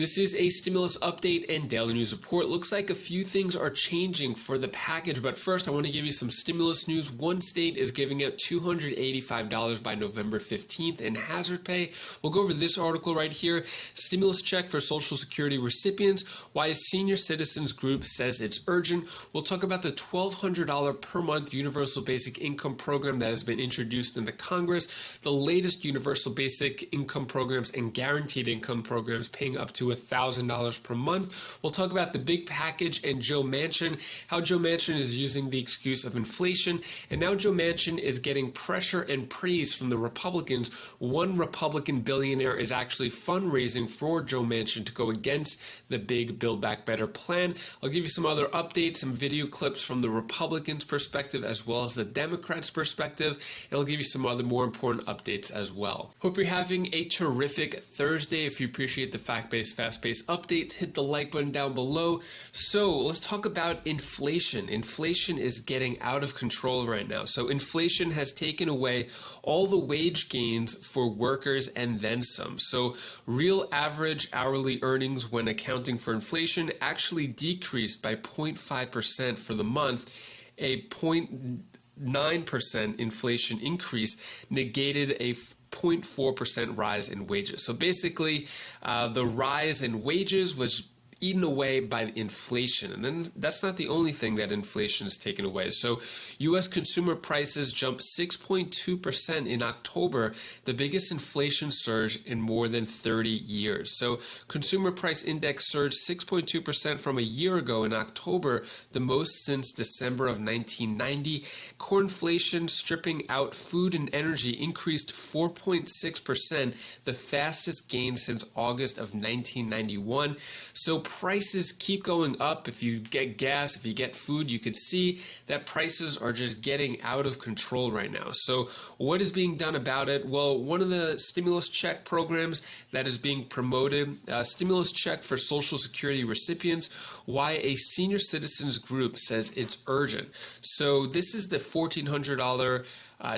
This is a stimulus update and daily news report. Looks like a few things are changing for the package, but first I want to give you some stimulus news. One state is giving out $285 by November 15th in hazard pay. We'll go over this article right here. Stimulus check for Social Security recipients. Why a senior citizens group says it's urgent. We'll talk about the $1,200 per month universal basic income program that has been introduced in the Congress. The latest universal basic income programs and guaranteed income programs paying up to $1,000 per month. We'll talk about the big package and Joe Manchin, how Joe Manchin is using the excuse of inflation, and now Joe Manchin is getting pressure and praise from the Republicans. One Republican billionaire is actually fundraising for Joe Manchin to go against the big Build Back Better plan. I'll give you some other updates, some video clips from the Republicans' perspective as well as the Democrats' perspective, and I'll give you some other more important updates as well. Hope you're having a terrific Thursday. If you appreciate the fact-based, fast-paced updates, hit the like button down below. So let's talk about inflation. Inflation is getting out of control right now. So inflation has taken away all the wage gains for workers and then some. So real average hourly earnings when accounting for inflation actually decreased by 0.5% for the month. A 0.9% inflation increase negated a 0.4% rise in wages. So basically, the rise in wages was eaten away by inflation. And then that's not the only thing that inflation has taken away. So U.S. consumer prices jumped 6.2% in October, the biggest inflation surge in more than 30 years. So consumer price index surged 6.2% from a year ago in October, the most since December of 1990. Core inflation, stripping out food and energy, increased 4.6%, the fastest gain since August of 1991. So prices keep going up. If you get gas, if you get food, you could see that prices are just getting out of control right now. So what is being done about it? Well, one of the stimulus check programs that is being promoted, stimulus check for Social Security recipients, why a senior citizens group says it's urgent. So this is the $1,400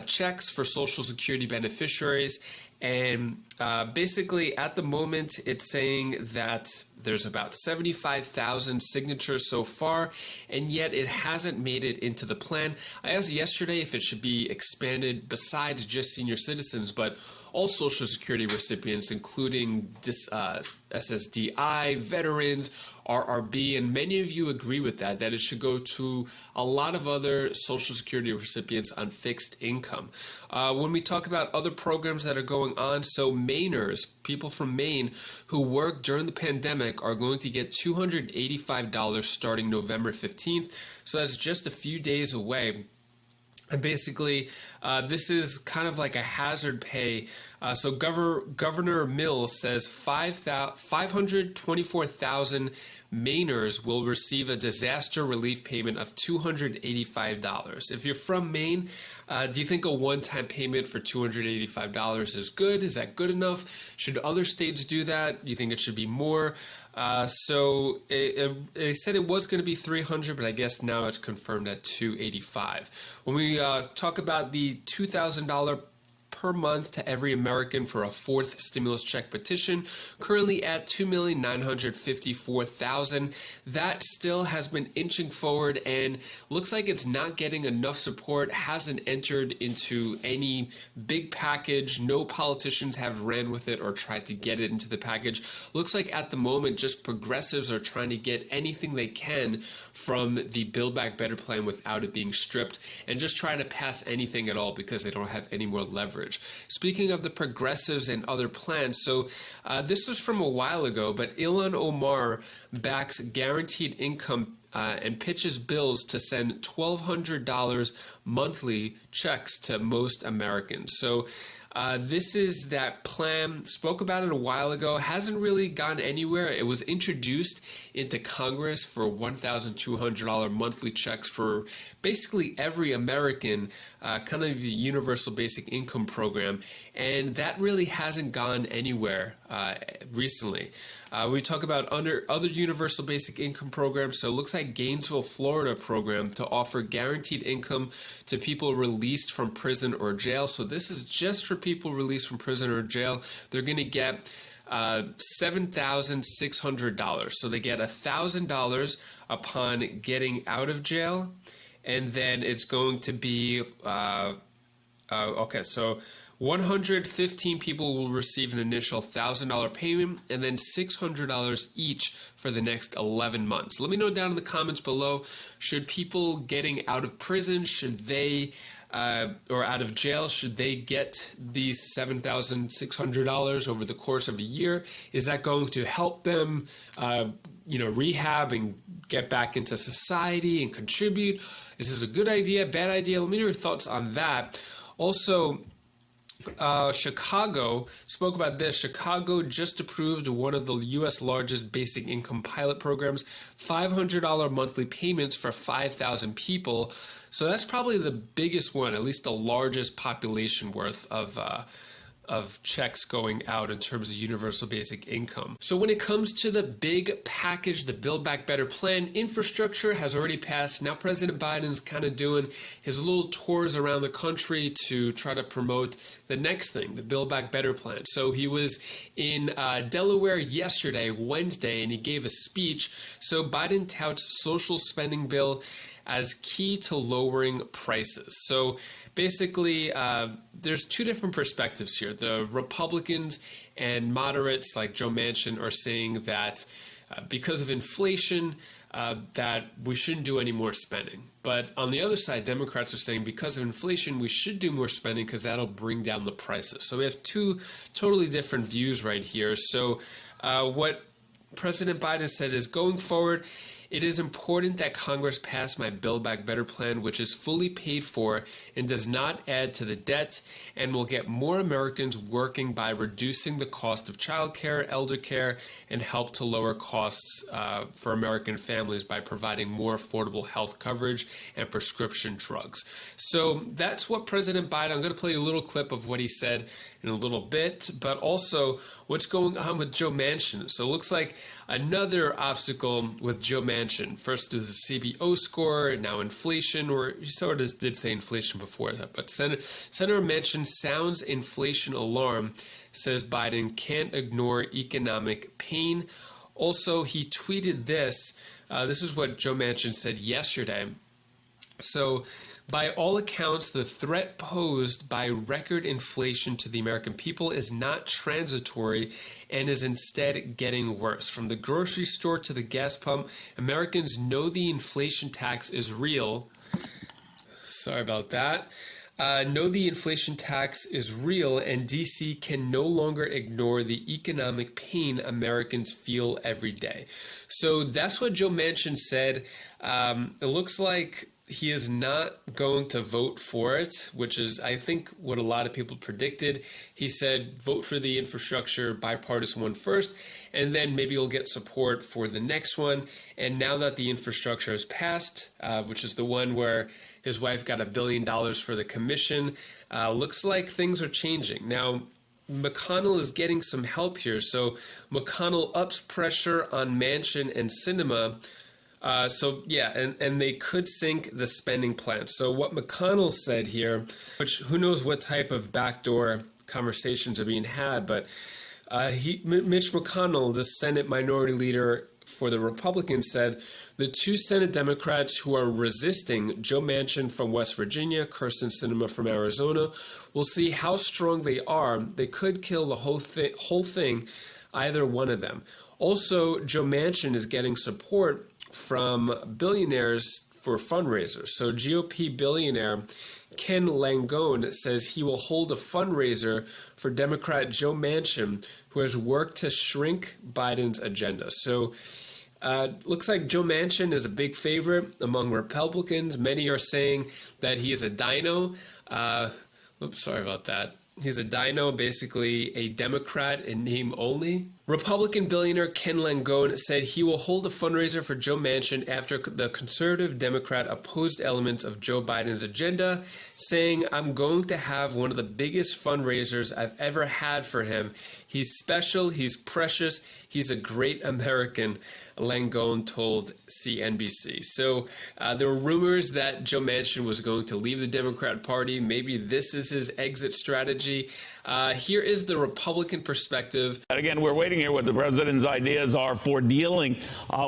checks for Social Security beneficiaries. And basically, at the moment, it's saying that there's about 75,000 signatures so far, and yet it hasn't made it into the plan. I asked yesterday if it should be expanded besides just senior citizens, but all Social Security recipients, including SSDI, veterans, RRB, and many of you agree with that it should go to a lot of other Social Security recipients on fixed income. When we talk about other programs that are going on, so Mainers, people from Maine who worked during the pandemic are going to get $285 starting November 15th. So that's just a few days away. And basically, this is kind of like a hazard pay. So Governor Mills says 524,000 Mainers will receive a disaster relief payment of $285. If you're from Maine, do you think a one-time payment for $285 is good? Is that good enough? Should other states do that? Do you think it should be more? So it said it was going to be $300, but I guess now it's confirmed at $285. When we talk about the $2,000 per month to every American for a fourth stimulus check petition, currently at 2,954,000. That still has been inching forward and looks like it's not getting enough support, hasn't entered into any big package. No politicians have ran with it or tried to get it into the package. Looks like at the moment just progressives are trying to get anything they can from the Build Back Better plan without it being stripped and just trying to pass anything at all because they don't have any more leverage. Speaking of the progressives and other plans, so this was from a while ago, but Ilhan Omar backs guaranteed income and pitches bills to send $1,200 monthly checks to most Americans. So this is that plan. Spoke about it a while ago. Hasn't really gone anywhere. It was introduced into Congress for $1,200 monthly checks for basically every American, kind of the universal basic income program. And that really hasn't gone anywhere recently. We talk about other universal basic income programs. So it looks like Gainesville, Florida program to offer guaranteed income to people released from prison or jail. So this is just for people released from prison or jail. They're going to get $7,600. So they get $1,000 upon getting out of jail, and then it's going to be okay. So 115 people will receive an initial $1,000 payment and then $600 each for the next 11 months. Let me know down in the comments below, should people getting out of prison, should they, or out of jail, should they get these $7,600 over the course of a year? Is that going to help them, rehab and get back into society and contribute? Is this a good idea, bad idea? Let me know your thoughts on that. Also, Chicago spoke about this. Chicago just approved one of the U.S. largest basic income pilot programs, $500 monthly payments for 5,000 people. So that's probably the biggest one, at least the largest population worth of checks going out in terms of universal basic income. So when it comes to the big package, the Build Back Better plan, infrastructure has already passed. Now President Biden's kind of doing his little tours around the country to try to promote the next thing, the Build Back Better plan. So he was in Delaware yesterday, Wednesday, and he gave a speech. So Biden touts social spending bill as key to lowering prices. So basically, there's two different perspectives here. The Republicans and moderates like Joe Manchin are saying that because of inflation, that we shouldn't do any more spending. But on the other side, Democrats are saying because of inflation, we should do more spending because that'll bring down the prices. So we have two totally different views right here. So what President Biden said is, going forward, it is important that Congress pass my Build Back Better plan, which is fully paid for and does not add to the debt, and will get more Americans working by reducing the cost of childcare, elder care, and help to lower costs for American families by providing more affordable health coverage and prescription drugs. So that's what President Biden, I'm going to play a little clip of what he said in a little bit, but also what's going on with Joe Manchin. So it looks like another obstacle with Joe Manchin. First it was the CBO score, now inflation, or you sort of did say inflation before that, but Senator Manchin sounds inflation alarm, says Biden can't ignore economic pain. Also, he tweeted this. This is what Joe Manchin said yesterday. So, by all accounts, the threat posed by record inflation to the American people is not transitory and is instead getting worse. From the grocery store to the gas pump, Americans know the inflation tax is real. Sorry about that. Know the inflation tax is real, and DC can no longer ignore the economic pain Americans feel every day. So that's what Joe Manchin said. It looks like he is not going to vote for it, which is, I think, what a lot of people predicted. He said, vote for the infrastructure bipartisan one first, and then maybe you'll get support for the next one. And now that the infrastructure has passed, which is the one where his wife got $1 billion for the commission, looks like things are changing. Now, McConnell is getting some help here. So McConnell ups pressure on Manchin and Sinema. And they could sink the spending plan. So what McConnell said here, which who knows what type of backdoor conversations are being had, but Mitch McConnell, the Senate Minority Leader for the Republicans, said the two Senate Democrats who are resisting, Joe Manchin from West Virginia, Kyrsten Sinema from Arizona, will see how strong they are. They could kill the whole thing, either one of them. Also, Joe Manchin is getting support from billionaires for fundraisers. So GOP billionaire Ken Langone says he will hold a fundraiser for Democrat Joe Manchin, who has worked to shrink Biden's agenda. So looks like Joe Manchin is a big favorite among Republicans. Many are saying that he is a dino. Sorry about that. He's a dino, basically a Democrat in name only. Republican billionaire Ken Langone said he will hold a fundraiser for Joe Manchin after the conservative Democrat opposed elements of Joe Biden's agenda, saying, "I'm going to have one of the biggest fundraisers I've ever had for him. He's special, he's precious, He's a great American, Langone told CNBC. So there were rumors that Joe Manchin was going to leave the Democrat Party. Maybe this is his exit strategy. Here is the Republican perspective. And again, we're waiting here what the president's ideas are for dealing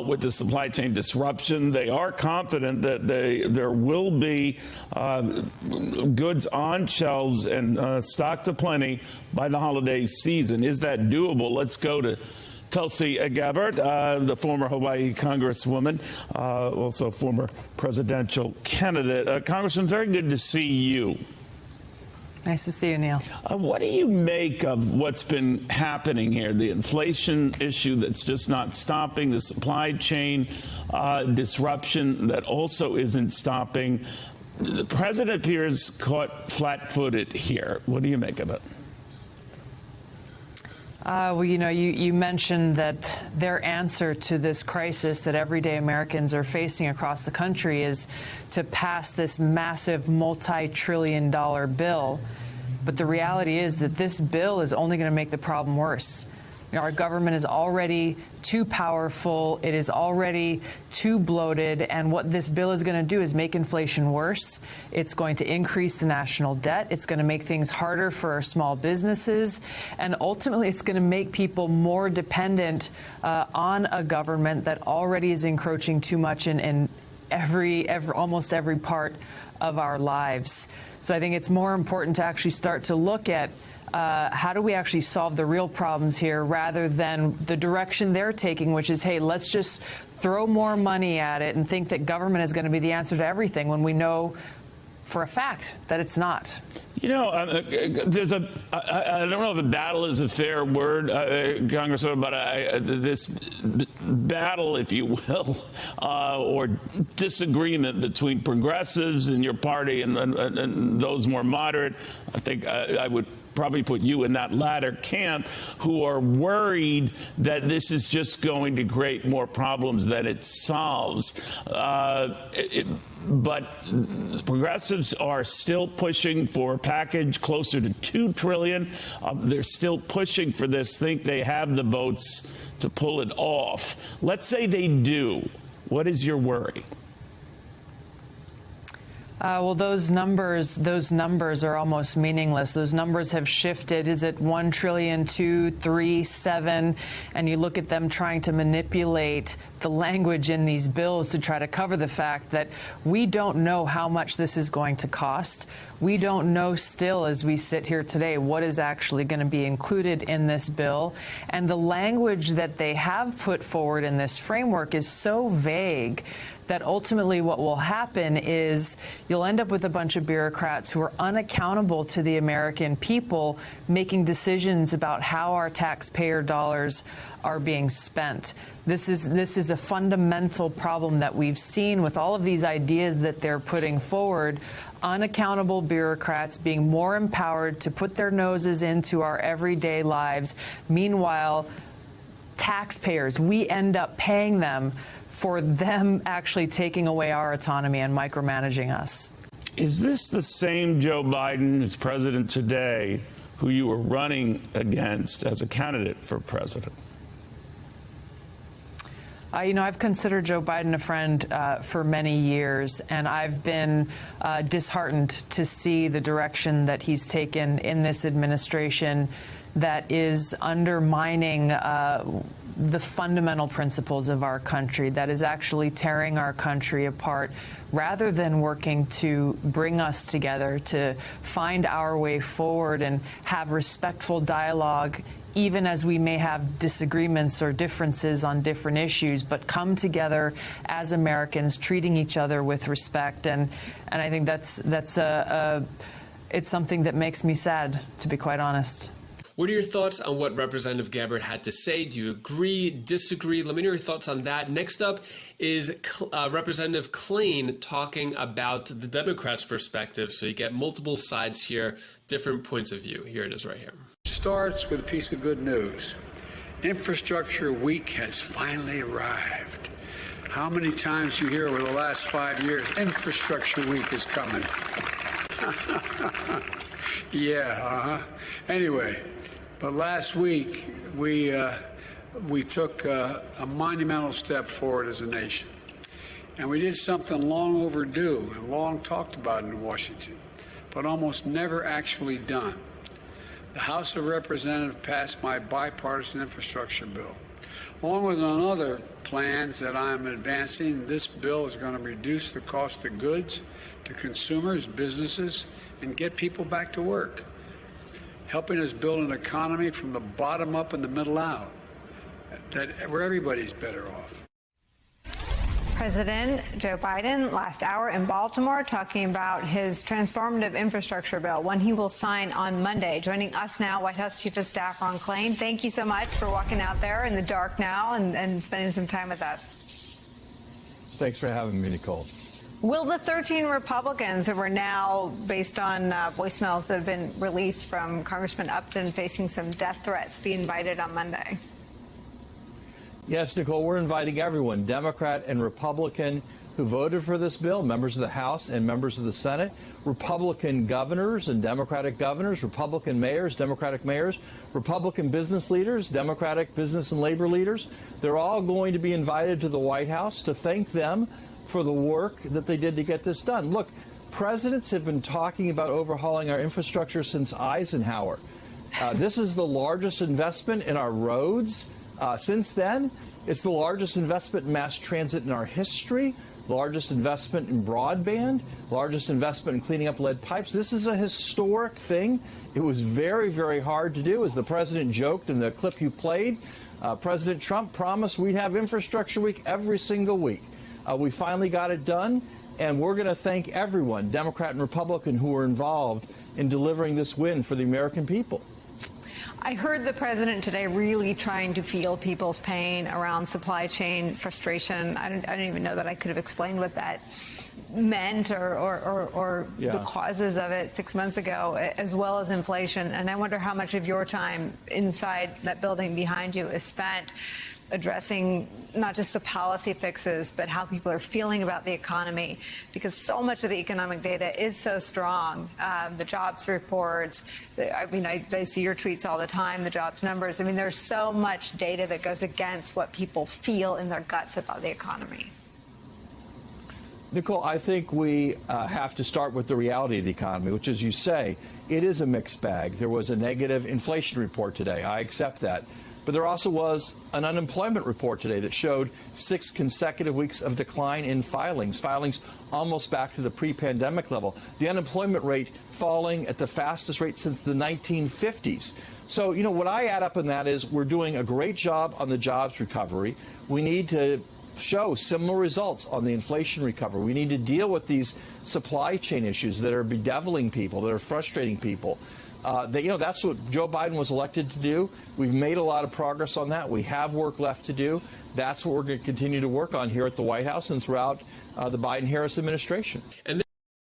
with the supply chain disruption. They are confident that there will be goods on shelves and stocked aplenty by the holiday season. Is that doable? Let's go to Tulsi Gabbard, the former Hawaii Congresswoman, also former presidential candidate. Congressman, very good to see you. Nice to see you, Neil. What do you make of what's been happening here? The inflation issue that's just not stopping, the supply chain disruption that also isn't stopping. The president appears caught flat-footed here. What do you make of it? Well, you mentioned that their answer to this crisis that everyday Americans are facing across the country is to pass this massive multi-trillion-dollar bill. But the reality is that this bill is only going to make the problem worse. Our government is already too powerful. It is already too bloated. And what this bill is going to do is make inflation worse. It's going to increase the national debt. It's going to make things harder for our small businesses. And ultimately, it's going to make people more dependent on a government that already is encroaching too much in almost every part of our lives. So I think it's more important to actually start to look at how do we actually solve the real problems here rather than the direction they're taking, which is, hey, let's just throw more money at it and think that government is going to be the answer to everything when we know for a fact that it's not. You know, there's I don't know if a battle is a fair word, Congressman, but this battle, if you will, or disagreement between progressives in your party and those more moderate, I think I would probably put you in that latter camp, who are worried that this is just going to create more problems than it solves. But progressives are still pushing for a package closer to $2 trillion. They're still pushing for this, think they have the votes to pull it off. Let's say they do. What is your worry? Well, those numbers are almost meaningless. Those numbers have shifted. Is it 1 trillion, 2, 3, 7? And you look at them trying to manipulate the language in these bills to try to cover the fact that we don't know how much this is going to cost. We don't know still, as we sit here today, what is actually going to be included in this bill. And the language that they have put forward in this framework is so vague that ultimately what will happen is you'll end up with a bunch of bureaucrats who are unaccountable to the American people making decisions about how our taxpayer dollars are being spent. This is a fundamental problem that we've seen with all of these ideas that they're putting forward. Unaccountable bureaucrats being more empowered to put their noses into our everyday lives. Meanwhile, taxpayers, we end up paying them for them actually taking away our autonomy and micromanaging us. Is this the same Joe Biden who's president today who you were running against as a candidate for president? I've considered Joe Biden a friend for many years, and I've been disheartened to see the direction that he's taken in this administration that is undermining the fundamental principles of our country, that is actually tearing our country apart, rather than working to bring us together, to find our way forward and have respectful dialogue, even as we may have disagreements or differences on different issues, but come together as Americans, treating each other with respect. And I think it's something that makes me sad, to be quite honest. What are your thoughts on what Representative Gabbard had to say? Do you agree, disagree? Let me know your thoughts on that. Next up is Representative Klain talking about the Democrats' perspective. So you get multiple sides here, different points of view. Here it is right here. Starts with a piece of good news. Infrastructure Week has finally arrived. How many times you hear over the last 5 years, Infrastructure Week is coming? Yeah, Anyway, but last week we we took a monumental step forward as a nation. And we did something long overdue and long talked about in Washington, but almost never actually done. The House of Representatives passed my bipartisan infrastructure bill. Along with other plans that I'm advancing, this bill is going to reduce the cost of goods to consumers, businesses, and get people back to work, helping us build an economy from the bottom up and the middle out, where everybody's better off. President Joe Biden last hour in Baltimore talking about his transformative infrastructure bill, one he will sign on Monday. Joining us now, White House Chief of Staff Ron Klain. Thank you so much for walking out there in the dark now and spending some time with us. Thanks for having me, Nicole. Will the 13 Republicans who are now, based on voicemails that have been released from Congressman Upton facing some death threats, be invited on Monday? Yes, Nicole, we're inviting everyone, Democrat and Republican, who voted for this bill, members of the House and members of the Senate, Republican governors and Democratic governors, Republican mayors, Democratic mayors, Republican business leaders, Democratic business and labor leaders. They're all going to be invited to the White House to thank them for the work that they did to get this done. Look, presidents have been talking about overhauling our infrastructure since Eisenhower. This is the largest investment in our roads. Since then, it's the largest investment in mass transit in our history, largest investment in broadband, largest investment in cleaning up lead pipes. This is a historic thing. It was very, very hard to do. As the president joked in the clip you played, President Trump promised we'd have Infrastructure Week every single week. We finally got it done, and we're going to thank everyone, Democrat and Republican, who were involved in delivering this win for the American people. I heard the president today really trying to feel people's pain around supply chain frustration. I don't even know that I could have explained what that meant or the causes of it 6 months ago, as well as inflation. And I wonder how much of your time inside that building behind you is spent addressing not just the policy fixes, but how people are feeling about the economy, because so much of the economic data is so strong. The jobs reports, I see your tweets all the time, the jobs numbers. I mean, there's so much data that goes against what people feel in their guts about the economy. Nicole, I think we have to start with the reality of the economy, which, as you say, it is a mixed bag. There was a negative inflation report today. I accept that. But there also was an unemployment report today that showed 6 consecutive weeks of decline in filings almost back to the pre-pandemic level. The unemployment rate falling at the fastest rate since the 1950s. So, what I add up in that is we're doing a great job on the jobs recovery. We need to show similar results on the inflation recovery. We need to deal with these supply chain issues that are bedeviling people, that are frustrating people. That's what Joe Biden was elected to do. We've made a lot of progress on that. We have work left to do. That's what we're going to continue to work on here at the White House and throughout the Biden-Harris administration. And